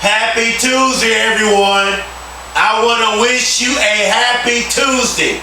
Happy Tuesday, everyone. I want to wish you a happy Tuesday.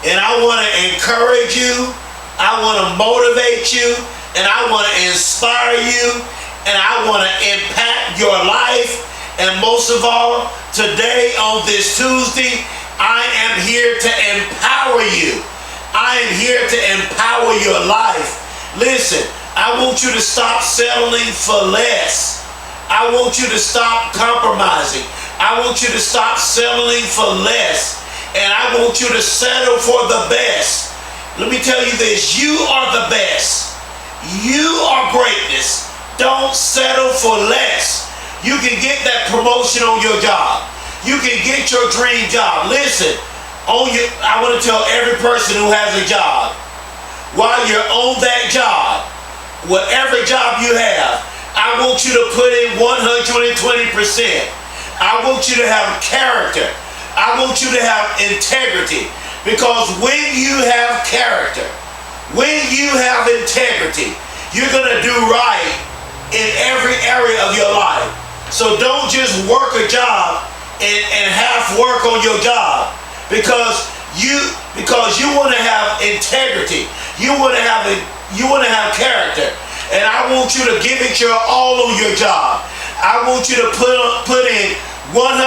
And I want to encourage you. I want to motivate you. And I want to inspire you. And I want to impact your life. And most of all, today on this Tuesday, I am here to empower you. I am here to empower your life. Listen, I want you to stop settling for less. I want you to stop compromising. I want you to stop settling for less. And I want you to settle for the best. Let me tell you this, you are the best. You are greatness. Don't settle for less. You can get that promotion on your job. You can get your dream job. Listen, I want to tell every person who has a job, while you're on that job, whatever job you have, I want you to put in 120%. I want you to have character. I want you to have integrity. Because when you have character, when you have integrity, you're going to do right in every area of your life. So don't just work a job and half work on your job. Because you want to have integrity. You want to have character. And I want you to give it your all on your job. I want you to put in 120%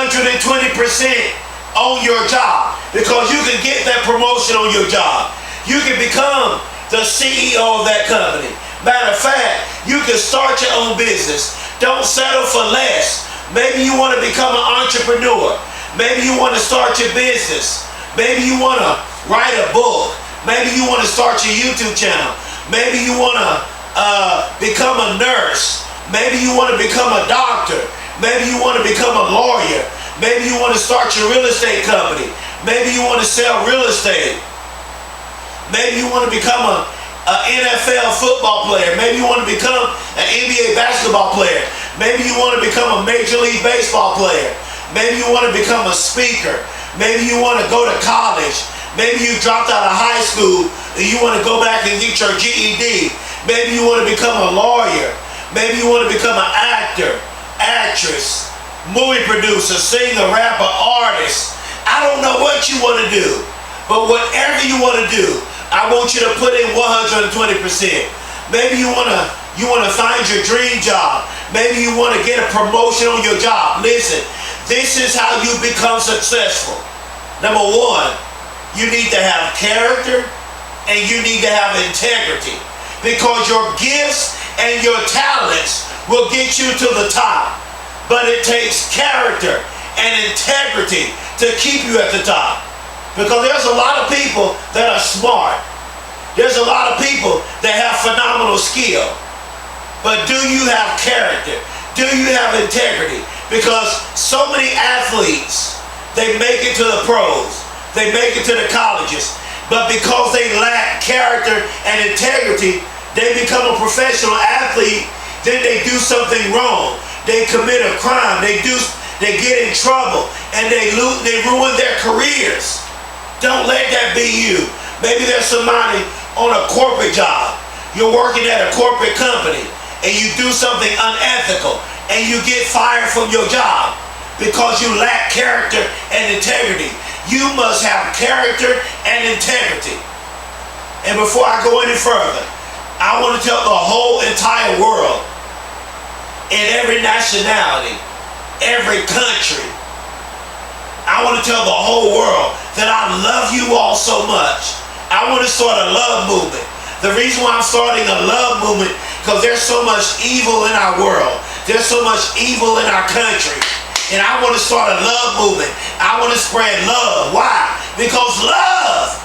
on your job, because you can get that promotion on your job. You can become the CEO of that company. Matter of fact, you can start your own business. Don't settle for less. Maybe you want to become an entrepreneur. Maybe you want to start your business. Maybe you want to write a book. Maybe you want to start your YouTube channel. Maybe you want to become a nurse. Maybe you want to become a doctor. Maybe you want to become a lawyer. Maybe you want to start your real estate company. Maybe you want to sell real estate. Maybe you want to become an NFL football player. Maybe you want to become an NBA basketball player. Maybe you want to become a Major League Baseball player. Maybe you want to become a speaker. Maybe you want to go to college. Maybe you dropped out of high school and you want to go back and get your GED. Maybe you want to become a lawyer. Maybe you want to become an actor, actress, movie producer, singer, rapper, artist. I don't know what you want to do, but whatever you want to do, I want you to put in 120%. Maybe you want to find your dream job. Maybe you want to get a promotion on your job. Listen, this is how you become successful. Number one, you need to have character and you need to have integrity. Because your gifts and your talents will get you to the top. But it takes character and integrity to keep you at the top. Because there's a lot of people that are smart. There's a lot of people that have phenomenal skill. But do you have character? Do you have integrity? Because so many athletes, they make it to the pros. They make it to the colleges. But because they lack character and integrity, they become a professional athlete, then they do something wrong. They commit a crime. They get in trouble, and they ruin their careers. Don't let that be you. Maybe there's somebody on a corporate job. You're working at a corporate company, and you do something unethical, and you get fired from your job because you lack character and integrity. You must have character and integrity. And before I go any further, I want to tell the whole entire world, in every nationality, every country, I want to tell the whole world that I love you all so much. I want to start a love movement. The reason why I'm starting a love movement, because there's so much evil in our world. There's so much evil in our country. And I want to start a love movement. I want to spread love. Why? Because love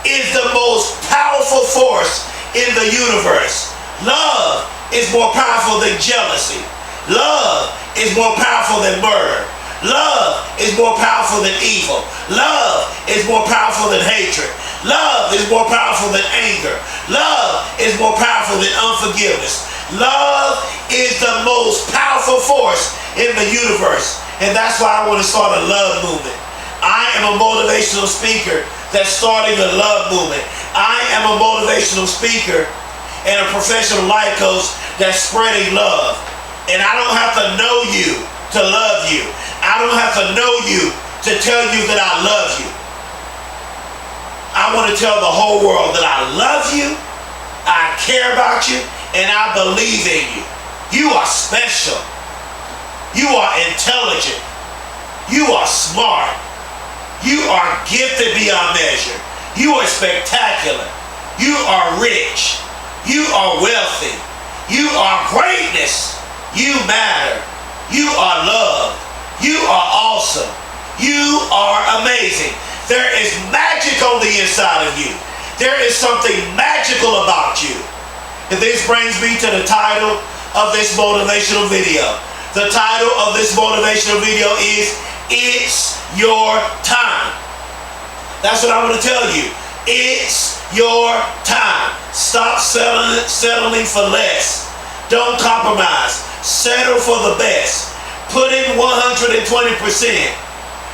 is the most powerful force in the universe. Love is more powerful than jealousy. Love is more powerful than murder. Love is more powerful than evil. Love is more powerful than hatred. Love is more powerful than anger. Love is more powerful than unforgiveness. Love is the most powerful force in the universe. And that's why I want to start a love movement. I am a motivational speaker that's starting a love movement. I am a motivational speaker and a professional life coach that's spreading love. And I don't have to know you to love you. I don't have to know you to tell you that I love you. I want to tell the whole world that I love you, I care about you, and I believe in you. You are special. You are intelligent. You are smart. You are gifted beyond measure. You are spectacular. You are rich. You are wealthy. You are greatness. You matter. You are loved. You are awesome. You are amazing. There is magic on the inside of you. There is something magical about you. And this brings me to the title of this motivational video. The title of this motivational video is It's Your Time. That's what I want to tell you. It's your time. Stop settling for less. Don't compromise. Settle for the best. Put in 120%.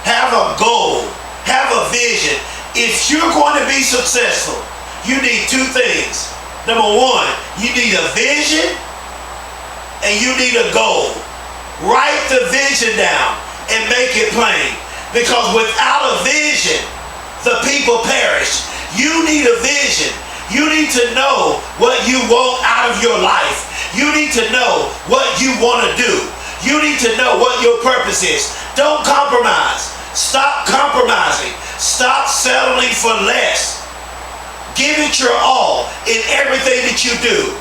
Have a goal. Have a vision. If you're going to be successful, you need two things. Number one, you need a vision and you need a goal. Write the vision down and make it plain. Because without a vision, the people perish. You need a vision. You need to know what you want out of your life. You need to know what you want to do. You need to know what your purpose is. Don't compromise. Stop compromising. Stop settling for less. Give it your all in everything that you do.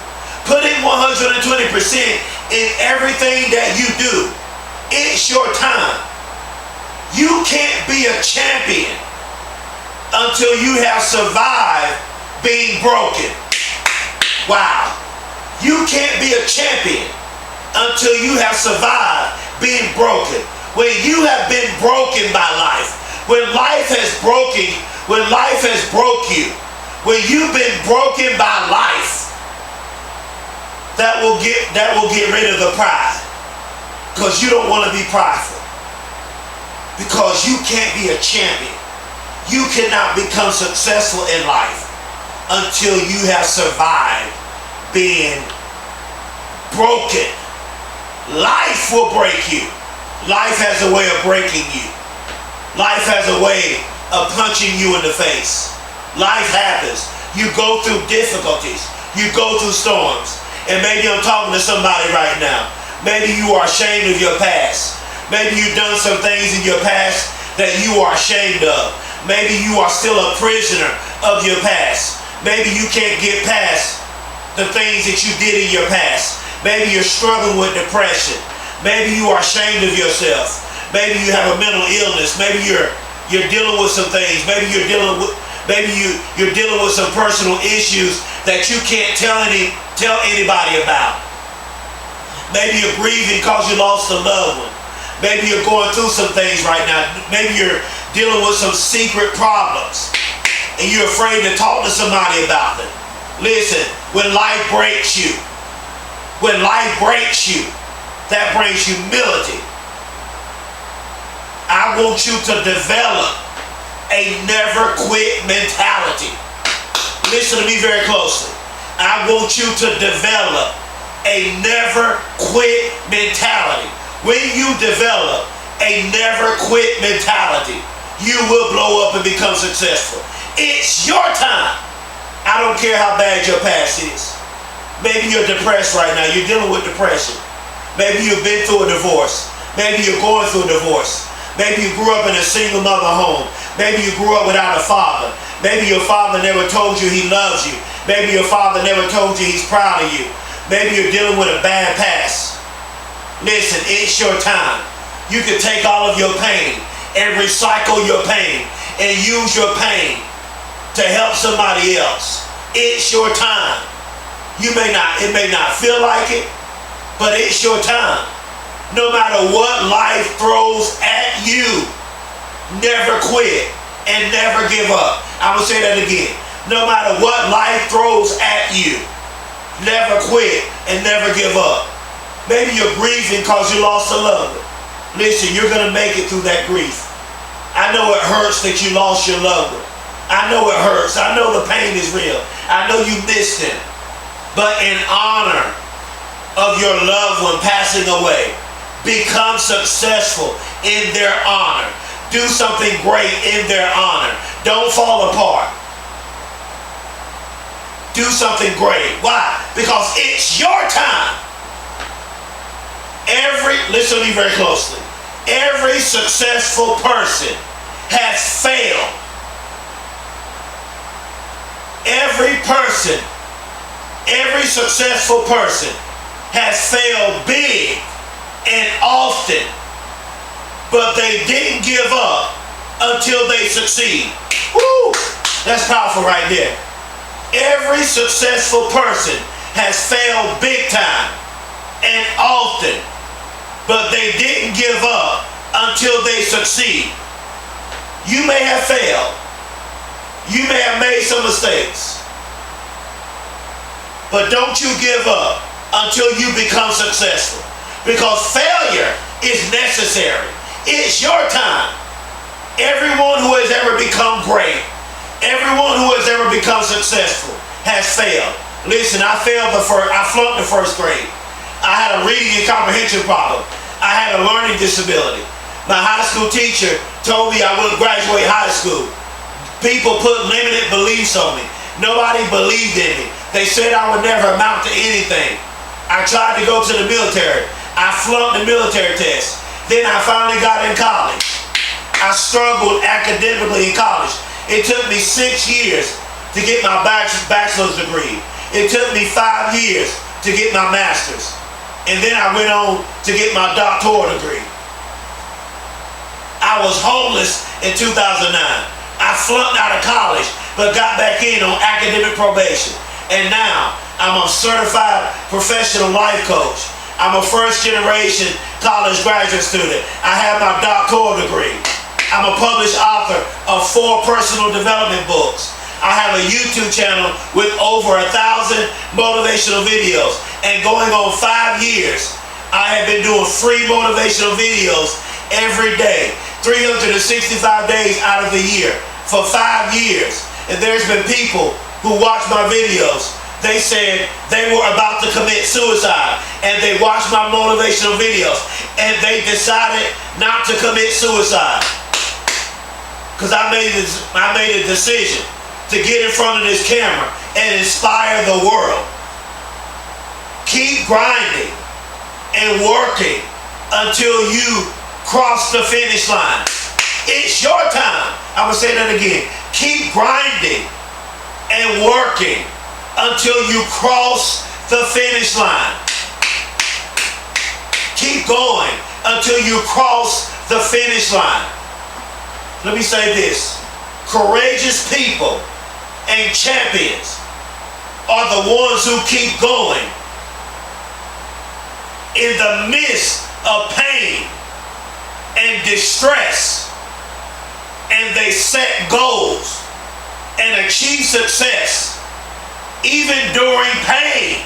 Put in 120% in everything that you do. It's your time. You can't be a champion until you have survived being broken. Wow. You can't be a champion until you have survived being broken. When you have been broken by life, when life has broke you, when you've been broken by life, that will get rid of the pride. Because you don't want to be prideful. Because you can't be a champion. You cannot become successful in life until you have survived being broken. Life will break you. Life has a way of breaking you. Life has a way of punching you in the face. Life happens. You go through difficulties. You go through storms. And maybe I'm talking to somebody right now. Maybe you are ashamed of your past. Maybe you've done some things in your past that you are ashamed of. Maybe you are still a prisoner of your past. Maybe you can't get past the things that you did in your past. Maybe you're struggling with depression. Maybe you are ashamed of yourself. Maybe you have a mental illness. Maybe you're dealing with some things. Maybe you're dealing with some personal issues that you can't tell anybody about. Maybe you're grieving because you lost a loved one. Maybe you're going through some things right now. Maybe you're dealing with some secret problems and you're afraid to talk to somebody about them. Listen, when life breaks you, that brings humility. I want you to develop a never quit mentality. Listen to me very closely. I want you to develop a never quit mentality. When you develop a never quit mentality, you will blow up and become successful. It's your time. I don't care how bad your past is. Maybe you're depressed right now. You're dealing with depression. Maybe you've been through a divorce. Maybe you're going through a divorce. Maybe you grew up in a single mother home. Maybe you grew up without a father. Maybe your father never told you he loves you. Maybe your father never told you he's proud of you. Maybe you're dealing with a bad past. Listen, it's your time. You can take all of your pain and recycle your pain and use your pain to help somebody else. It's your time. It may not feel like it, but it's your time. No matter what life throws at you, never quit and never give up. I'm going to say that again. No matter what life throws at you, never quit and never give up. Maybe you're grieving because you lost a loved one. Listen, you're going to make it through that grief. I know it hurts that you lost your loved one. I know it hurts. I know the pain is real. I know you missed him. But in honor of your loved one passing away, Become successful in their honor. Do something great in their honor. Don't fall apart. Do something great. Why? Because it's your time. Listen to me very closely. Every successful person has failed. Every successful person has failed big and often, but they didn't give up until they succeed. Woo! That's powerful right there. Every successful person has failed big time and often, but they didn't give up until they succeed. You may have failed. You may have made some mistakes, but don't you give up until you become successful, because failure is necessary. It's your time. Everyone who has ever become great, everyone who has ever become successful has failed. Listen, I flunked the first grade. I had a reading and comprehension problem. I had a learning disability. My high school teacher told me I wouldn't graduate high school. People put limited beliefs on me. Nobody believed in me. They said I would never amount to anything. I tried to go to the military. I flunked the military test. Then I finally got in college. I struggled academically in college. It took me 6 years to get my bachelor's degree. It took me 5 years to get my master's. And then I went on to get my doctoral degree. I was homeless in 2009. I flunked out of college, but got back in on academic probation. And now I'm a certified professional life coach. I'm a first-generation college graduate student. I have my doctoral degree. I'm a published author of 4 personal development books. I have a YouTube channel with over 1,000 motivational videos. And going on 5 years, I have been doing free motivational videos every day, 365 days out of the year, for 5 years. And there's been people who watch my videos. They said they were about to commit suicide, and they watched my motivational videos, and they decided not to commit suicide. Because I made a decision to get in front of this camera and inspire the world. Keep grinding and working until you cross the finish line. It's your time. I'm going to say that again. Keep grinding and working until you cross the finish line. Keep going until you cross the finish line. Let me say this. Courageous people and champions are the ones who keep going in the midst of pain and distress, and they set goals and achieve success even during pain.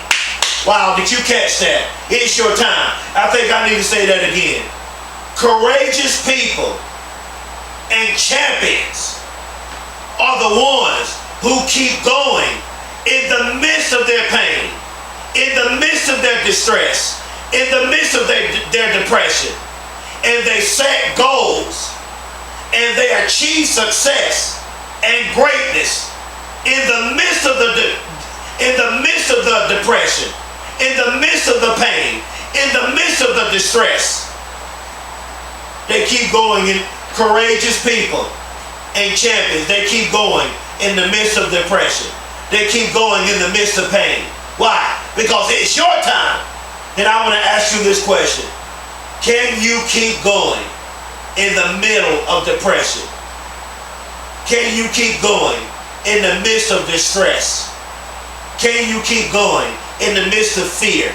Wow, did you catch that? It's your time. I think I need to say that again. Courageous people and champions are the ones who keep going in the midst of their pain, in the midst of their distress, in the midst of their depression. And they set goals and they achieve success and greatness in the midst of the depression, in the midst of the pain, in the midst of the distress. They keep going. In courageous people and champions, they keep going in the midst of depression. They keep going in the midst of pain. Why? Because it's your time. And I want to ask you this question. Can you keep going in the middle of depression? Can you keep going in the midst of distress? Can you keep going in the midst of fear?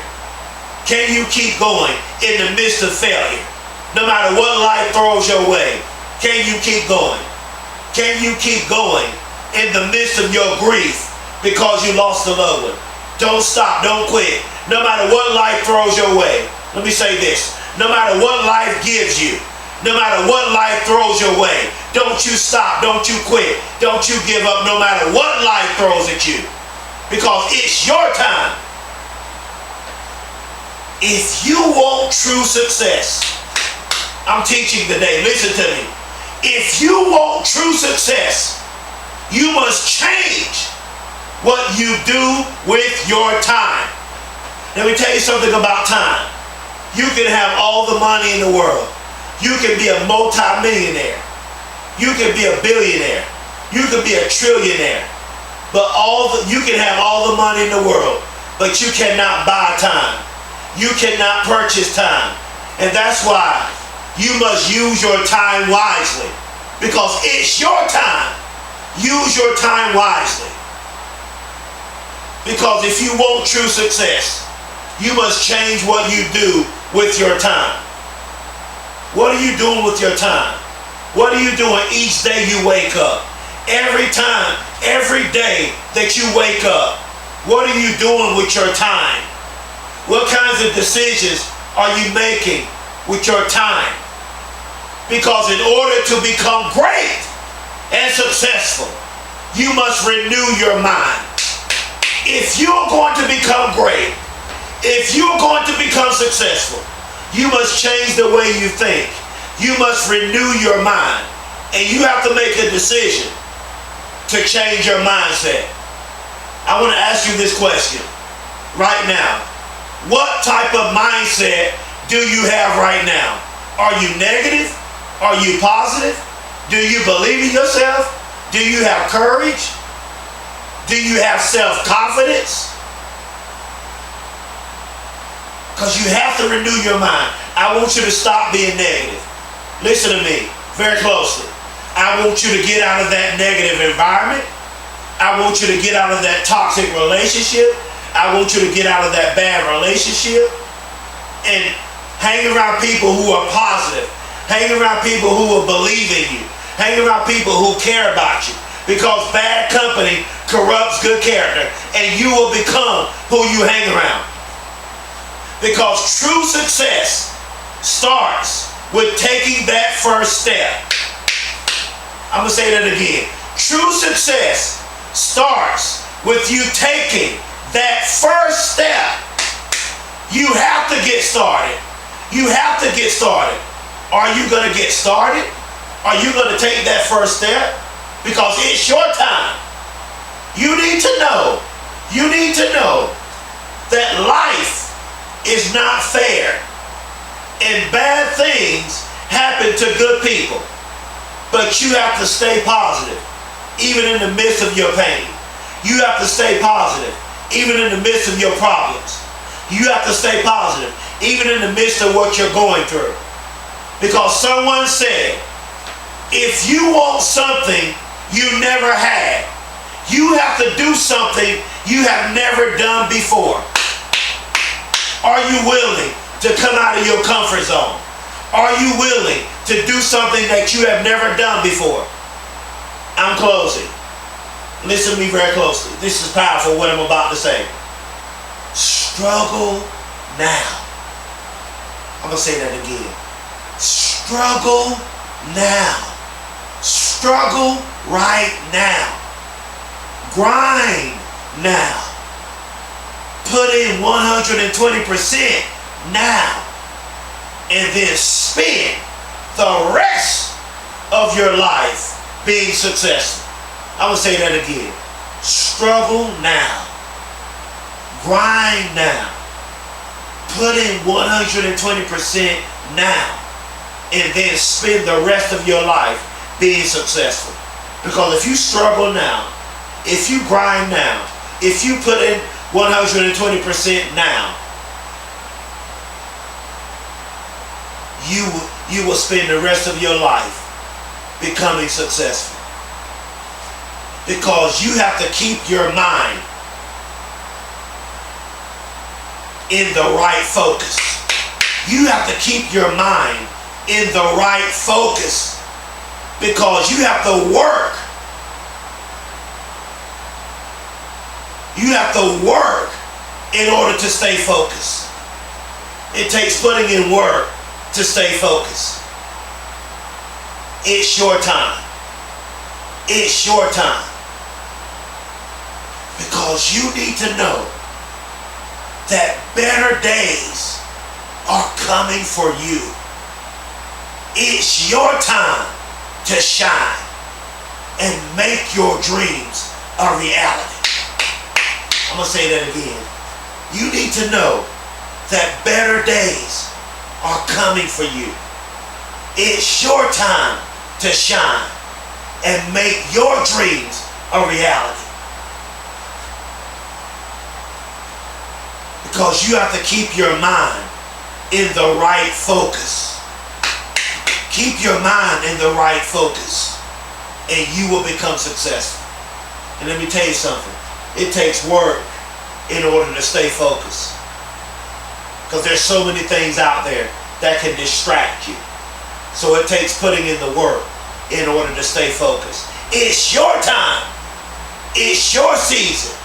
Can you keep going in the midst of failure? No matter what life throws your way, can you keep going? Can you keep going in the midst of your grief because you lost a loved one? Don't stop, don't quit. No matter what life throws your way. Let me say this. No matter what life gives you, no matter what life throws your way, don't you stop, don't you quit, don't you give up, no matter what life throws at you. Because it's your time. If you want true success, I'm teaching today, listen to me. If you want true success, you must change what you do with your time. Let me tell you something about time. You can have all the money in the world. You can be a multi-millionaire. You can be a billionaire. You can be a trillionaire. But you can have all the money in the world, but you cannot buy time. You cannot purchase time. And that's why you must use your time wisely. Because it's your time. Use your time wisely. Because if you want true success, you must change what you do with your time. What are you doing with your time? What are you doing each day you wake up? Every time, every day that you wake up, what are you doing with your time? What kinds of decisions are you making with your time? Because in order to become great and successful, you must renew your mind. If you're going to become great, if you're going to become successful, you must change the way you think. You must renew your mind. And you have to make a decision to change your mindset. I want to ask you this question right now. What type of mindset do you have right now? Are you negative? Are you positive? Do you believe in yourself? Do you have courage? Do you have self-confidence? Because you have to renew your mind. I want you to stop being negative. Listen to me very closely. I want you to get out of that negative environment. I want you to get out of that toxic relationship. I want you to get out of that bad relationship and hang around people who are positive. Hang around people who will believe in you. Hang around people who care about you. Because bad company corrupts good character, and you will become who you hang around. Because true success starts with taking that first step. I'm going to say that again. True success starts with you taking that first step. You have to get started. You have to get started. Are you going to get started? Are you going to take that first step? Because it's your time. You need to know that life is not fair. And bad things happen to good people. But you have to stay positive, even in the midst of your pain. You have to stay positive, even in the midst of your problems. You have to stay positive, even in the midst of what you're going through. Because someone said, if you want something you never had, you have to do something you have never done before. Are you willing to come out of your comfort zone? Are you willing to do something that you have never done before? I'm closing. Listen to me very closely. This is powerful, what I'm about to say. Struggle now. I'm going to say that again. Struggle now. Struggle right now. Grind now. Put in 120% now. And then spend the rest of your life being successful. I'm going to say that again. Struggle now. Grind now. Put in 120% now. And then spend the rest of your life being successful. Because if you struggle now, if you grind now, if you put in 120% now, you will spend the rest of your life becoming successful. Because you have to keep your mind in the right focus. You have to keep your mind in the right focus. Because you have to work. You have to work in order to stay focused. It takes putting in work to stay focused. It's your time. It's your time. Because you need to know that better days coming for you. It's your time to shine and make your dreams a reality. I'm going to say that again. You need to know that better days are coming for you. It's your time to shine and make your dreams a reality. Because you have to keep your mind in the right focus. Keep your mind in the right focus, and you will become successful. And let me tell you something. It takes work in order to stay focused. Because there's so many things out there that can distract you. So it takes putting in the work in order to stay focused. It's your time. It's your season.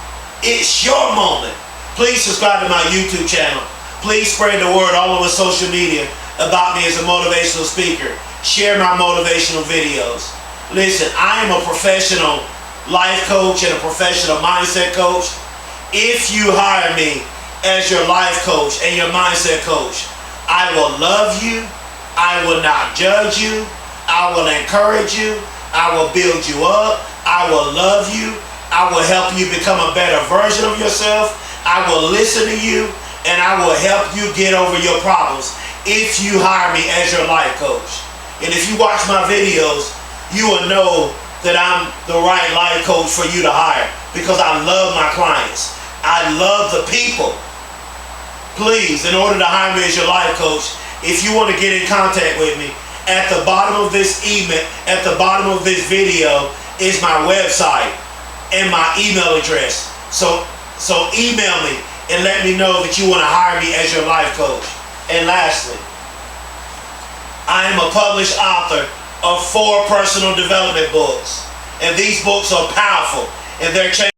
It's your moment. Please subscribe to my YouTube channel. Please spread the word all over social media about me as a motivational speaker. Share my motivational videos. Listen, I am a professional life coach and a professional mindset coach. If you hire me as your life coach and your mindset coach, I will love you. I will not judge you. I will encourage you. I will build you up. I will love you. I will help you become a better version of yourself. I will listen to you, and I will help you get over your problems if you hire me as your life coach. And if you watch my videos, you will know that I'm the right life coach for you to hire, because I love my clients. I love the people. Please, in order to hire me as your life coach, if you want to get in contact with me, at the bottom of this email, at the bottom of this video is my website and my email address. So email me and let me know that you want to hire me as your life coach. And lastly, I am a published author of 4 personal development books. And these books are powerful, and they're changing